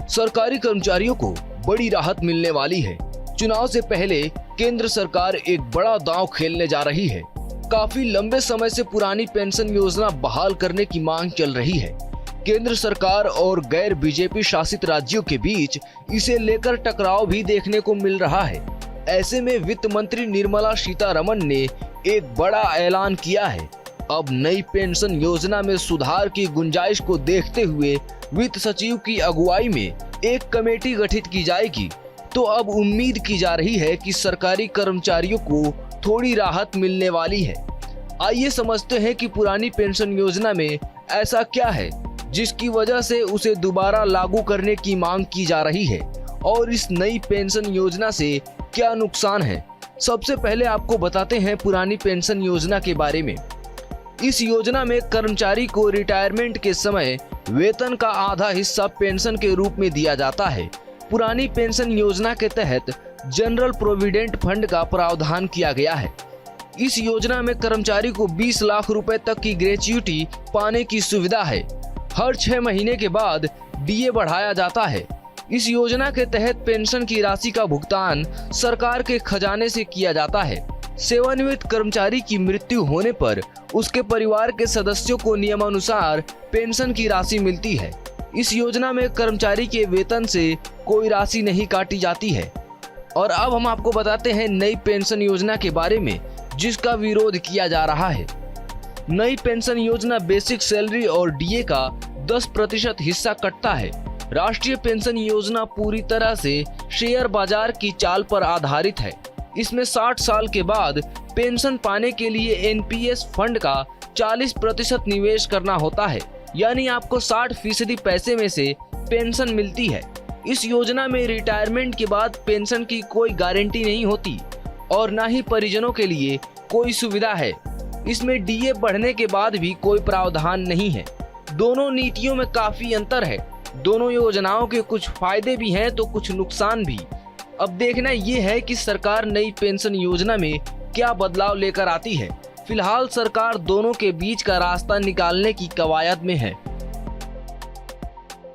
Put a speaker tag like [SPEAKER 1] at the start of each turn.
[SPEAKER 1] सरकारी कर्मचारियों को बड़ी राहत मिलने वाली है। चुनाव से पहले केंद्र सरकार एक बड़ा दांव खेलने जा रही है। काफी लंबे समय से पुरानी पेंशन योजना बहाल करने की मांग चल रही है। केंद्र सरकार और गैर बीजेपी शासित राज्यों के बीच इसे लेकर टकराव भी देखने को मिल रहा है। ऐसे में वित्त मंत्री निर्मला सीतारमण ने एक बड़ा ऐलान किया है। अब नई पेंशन योजना में सुधार की गुंजाइश को देखते हुए वित्त सचिव की अगुवाई में एक कमेटी गठित की जाएगी। तो अब उम्मीद की जा रही है कि सरकारी कर्मचारियों को थोड़ी राहत मिलने वाली है। आइए समझते हैं कि पुरानी पेंशन योजना में ऐसा क्या है जिसकी वजह से उसे दोबारा लागू करने की मांग की जा रही है और इस नई पेंशन योजना से क्या नुकसान है। सबसे पहले आपको बताते हैं पुरानी पेंशन योजना के बारे में। इस योजना में कर्मचारी को रिटायरमेंट के समय वेतन का आधा हिस्सा पेंशन के रूप में दिया जाता है। पुरानी पेंशन योजना के तहत जनरल प्रोविडेंट फंड का प्रावधान किया गया है। इस योजना में कर्मचारी को 20 लाख रुपए तक की ग्रेच्युटी पाने की सुविधा है। हर 6 महीने के बाद डीए बढ़ाया जाता है। इस योजना के तहत पेंशन की राशि का भुगतान सरकार के खजाने से किया जाता है। सेवानिवृत्त कर्मचारी की मृत्यु होने पर उसके परिवार के सदस्यों को नियमानुसार पेंशन की राशि मिलती है। इस योजना में कर्मचारी के वेतन से कोई राशि नहीं काटी जाती है। और अब हम आपको बताते हैं नई पेंशन योजना के बारे में जिसका विरोध किया जा रहा है। नई पेंशन योजना बेसिक सैलरी और डीए का 10% हिस्सा कटता है। राष्ट्रीय पेंशन योजना पूरी तरह से शेयर बाजार की चाल पर आधारित है। इसमें 60 साल के बाद पेंशन पाने के लिए एनपीएस फंड का 40% निवेश करना होता है, यानी आपको 60% पैसे में से पेंशन मिलती है। इस योजना में रिटायरमेंट के बाद पेंशन की कोई गारंटी नहीं होती और न ही परिजनों के लिए कोई सुविधा है। इसमें डीए बढ़ने के बाद भी कोई प्रावधान नहीं है। दोनों नीतियों में काफी अंतर है। दोनों योजनाओं के कुछ फायदे भी हैं तो कुछ नुकसान भी। अब देखना ये है कि सरकार नई पेंशन योजना में क्या बदलाव लेकर आती है। फिलहाल सरकार दोनों के बीच का रास्ता निकालने की कवायद में है।